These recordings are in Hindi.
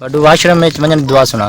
बडू वाशरूम में वञण दुआ सुना।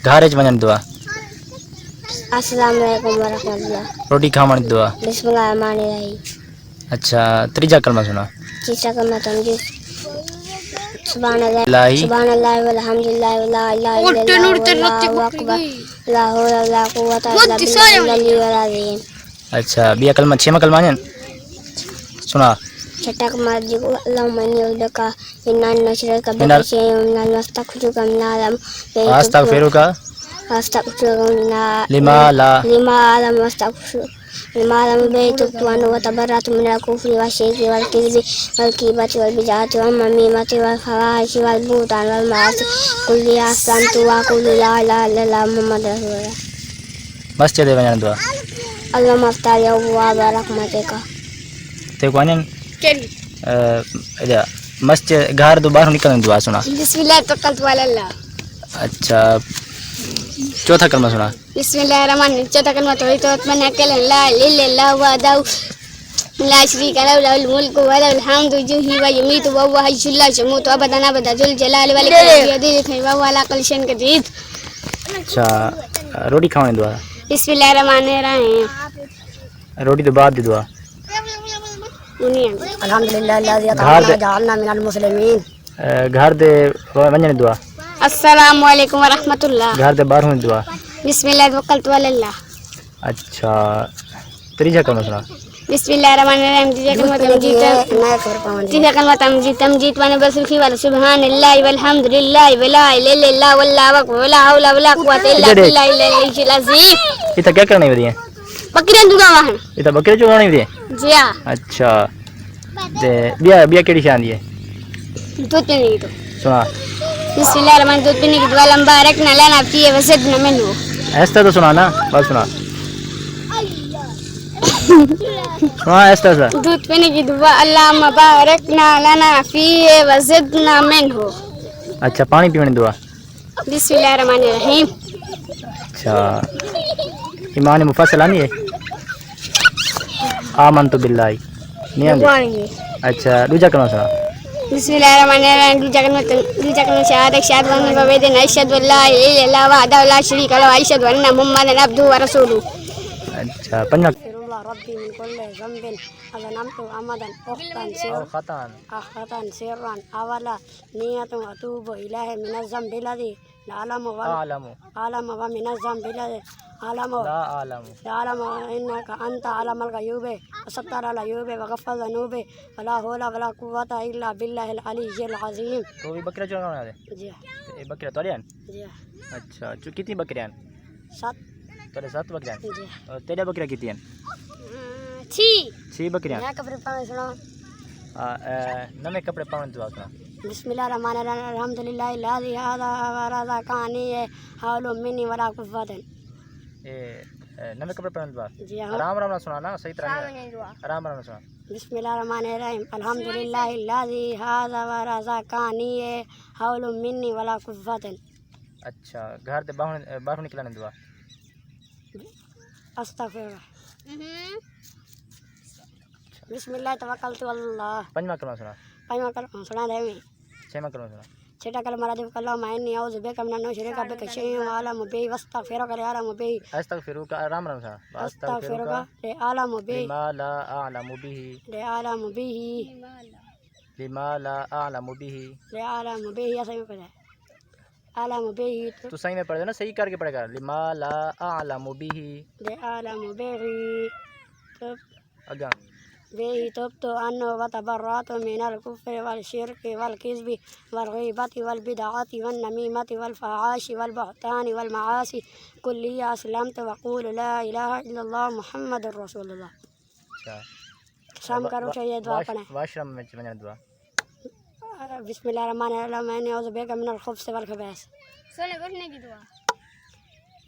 घर च वञण दुआ। अस्सलाम वालेकुम वरहमतुल्लाह। रोटी खावण दुआ। बिस्मिल्लाहिर्रहमानिर्रहीम। अच्छा तीसरा कलमा सुना। तीसरा कलमा तमजीद। सुभानअल्लाह लाही सुभानअल्लाह वल्हम्दुलिल्लाह वला इलाहा इल्लल्लाह वल्लाहु अकबर ला हौला वला कुव्वता इल्ला बिल्लाहिल अज़ीम। अच्छा बिया कलमा छेमा कलमा है सुना। छठा कलमा अल्लाहुम्मा इन्नी अऊज़ु बिका मिन नशरिका मिनल बिका शैअन मिनल वस्तगफिरुका मिनमा लम अस्तगफिरुका लिमा ला लिमा लम वस्तगफिर लिमा लम बैतुबतु अन्हु वतबर्रअतु मिनल कुफ्रि वश्शिरकि वल-किज़्बि वल-ग़ीबति वल-बिदअति वन-नमीमति वल-फ़वाहिशि वल-बुहतानि वल-मआसि कुल्ली अस्लमतु व अक़ूलु ला इलाहा इल्लल्लाह मुहम्मदुर रसूलुल्लाह। मस्जिद वञण दुआ। अल्लाहुम्मा अफ़्तह लि अब्वाब रहमतिका। ते वञण इधर मस्जिद घर तो बाहर निकलने दुआ सुना। बिस्मिल्लाह तवक्कलतु अलल्लाह। अच्छा चौथा कलमा सुना। बिस्मिल्लाहिर्रहमानिर्रहीम। चौथा कलमा तौहीद तवक्कुल ला इलाहा इल्लल्लाह वहदहु ला शरीका लहु लहुल मुल्कु व लहुल हम्दु युहयी व युमीतु व हुवा हय्युन ला यमूतु अबदन अबदा ज़ुल जलाली वल इकराम बियदिहिल व हुवा अला कुल्लि शैइन क़दीर। अच्छा रोटी खाने दुआ। बिस्मिल्लाहिर्रहमानिर्रहीम। रोटी तो बाद दी दुआ। अल्हम्दुलिल्लाह लज़ी अतअना जअलना मिनल मुस्लिमीन। घर दे वञण दुआ। अस्सलामु अलैकुम वरहमतुल्लाह। घर दे बाहर होने दुआ। बिस्मिल्लाह तवक्कलतु अलल्लाह। अच्छा तीसरा कलमा सुना। बिस्मिल्लाहिर्रहमानिर्रहीम। तीसरा कलमा तमजीद तमजीद व नबसुखी व सुब्हानल्लाहि वल्हम्दुलिल्लाहि वला इलाहा इल्लल्लाह वल्लाहु अकबर वला हौला वला कुव्वता इल्ला बिल्लाहिल अलिय्यिल अज़ीम। इतना क्या करने वाली है? बकरियां दुगावाहन। इतना बकरे चुगाने वाली है? जी हाँ। अच्छा ते बिया बिया केड़ी शान है? दूध पीने की तो सुना। बिस्मिल्लाहिर्रहमानिर्रहीम। दूध पीने की दुआ लंबा रखना लाना पिए वज़दना मिन्हु। ऐसा तो सुना ना बस सुना सुना ऐसा सा। दूध पीने की दुआ अल्लाहुम्मा बारिकना लना फीहे वज़दना मिन्हु। अच्छा पानी पीने दुआ। बिस्मिल्लाहिर्रहमानिर्रहीम। अच्छा ईमान मुफस्सल आनी है। आमनतु बिल्लाहि नहीं आंदी। अच्छा दूसरा कलमा सुना। बिस्मिल्लाहिर्रहमानिर्रहीम। दूसरा कलमा शहादत शहादत व बवेदन अशहदु अल्ला इलाहा इल्लल्लाह वहदहु ला शरीका लहु व अशहदु अन्ना मुहम्मदन अब्दुहु व रसूलुहु। अच्छा पंजा रब्बी मिन कुल्लि ज़ंबिन अज़नमतु अमदन अख़तन सिर्रन अवला नियतन अतूबु इलैहि मिनज़ ज़ंबिल लज़ी अअलमु व मिनज़ ज़ंबिल लज़ी अअलमु इन्नका अंता अल्लामुल ग़यूबि वसत्तरल अयूबि व ग़फ़्फ़र ज़ुनूबि व ला हौला व ला कुव्वता इल्ला बिल्लाहिल अलिय्यिल अज़ीम। तो ये बकरा चुगाने वाले? जी ये बकरा तोड़े हैं? जी अच्छा कितनी बकरियां हैं? 7 तेरे 7 बकरियां हैं? जी और तेरे बकरियां कितनी हैं? 6 बकरियां। नए कपड़े पावन सुना। नए कपड़े पावन दुआ सुना। बिस्मिल्लाहिर्रहमानिर्रहीम। अल्हम्दुलिल्लाहि लज़ी हाज़ा व रज़क़नी हौलुम मिन्नी वला कुव्वतन। ए नए कपड़े पावन दुआ। जी आराम आराम ना सुना ना सही तरह आराम आराम सुना। बिस्मिल्लाहिर्रहमानिर्रहीम। अल्हम्दुलिल्लाहि लज़ी हाज़ा व रज़क़नी हौलुम मिन्नी वला कुव्वतन। अच्छा घर दे बाहर निकलने दुआ। अस्तगफिरुल्लाह। बिस्मिल्लाह तवक्कलतु अल्लाह। पंजवा कलमा सुना। पंजवा कलमा सुना दे मैं। छठा कलमा सुना। छठा कलमा रद्द कल्ला मायनी औज़ु बिका मिनन नशरिका बिका शैअन व अअलमु बिही वस्तगफिरुका li अअलमु बिही। अस्तगफिरुका आराम आराम सुना। अस्तगफिरुका li अअलमु बिही लिमा ला अअलमु बिही li अअलमु बिही लिमा ला अअलमु बिही li अअलमु बिही। ऐसा ही पढ़े अअलमु बिही तो सही में पढ़ देना सही करके पढ़ेगा। लिमा ला अअलमु बिही li अअलमु बिही तो आगे बेही तुब्तु अन्हु वतबर्रअतु मिनल कुफ्रि वल-शिर्कि वल-किज़्बि वल-ग़ीबति वल-बिदअति वन-नमीमति वल-फ़हाइशि वल-बुहतानि वल-मआसि कुल्ली अस्लमतु व अक़ूलु ला इलाहा इल्लल्लाह मुहम्मदुर रसूलुल्लाह। अच्छा शाम करो ये दुआ पढ़ें। वाशरूम में वञण दुआ। बिस्मिल्लाहिर्रहमानिर्रहीम। मैंने औज़ु बिका मिनल ख़ुब्सि वल ख़बाइस। सोने उठने की दुआ।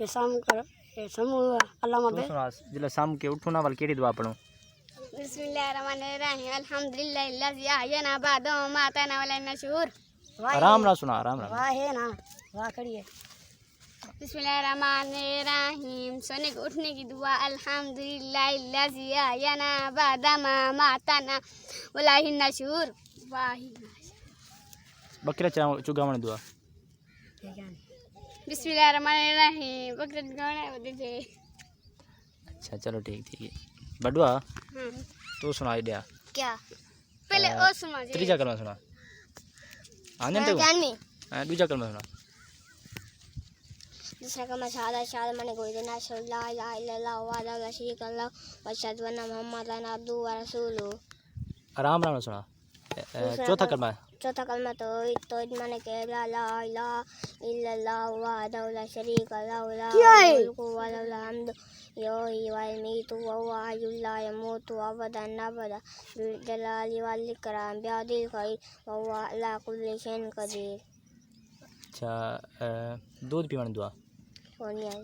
ये शाम करो ये समूह अल्लाहुम्मा जिला शाम के उठो ना वाल केड़ी दुआ पढ़ो। बिस्मिल्लाहिर्रहमानिर्रहीम। अल्हम्दुलिल्लाहि लज़ी अहयाना बअदा मा अमाताना व इलैहि नशूर। आराम ना सुना आराम वाह है ना वाह खड़ी है। बिस्मिल्लाहिर्रहमानिर्रहीम। सोने को उठने की दुआ। अल्हम्दुलिल्लाहि लज़ी अहयाना बअदा मा अमाताना व इलैहि नशूर। बकरा चुगावण दुआ बिस्मिल्लाहिर्रहमानिर्रहीम बकरीद गाने होते थे। अच्छा चलो ठीक है बडुआ तू सुना आइडिया क्या पहले और सुना जी त्रीजा कलमा सुना आंदन ते हां दूजा कलमा सुना दूसरा कलमा शहादत शहादत माने कोई देना ला इलाहा इल्लल्लाह वहदहु ला शरीका लहु व अशहदु अन्ना मुहम्मदन अब्दुहु व रसूलुहु। आराम आराम सुना चौथा कलमा तो माने के ला इलाहा इल्लल्लाह वहदहु ला शरीका लहु ला मुल्कु व लहुल हम्दु युहयी व युमीतु व हुवा हय्युन ला यमूतु अबदन अबदा बिल जलाली वल इकराम बियदिल खैर व हुवा अला कुल्लि शैइन कदीर। अच्छा दूध पीवण दुआ कौन है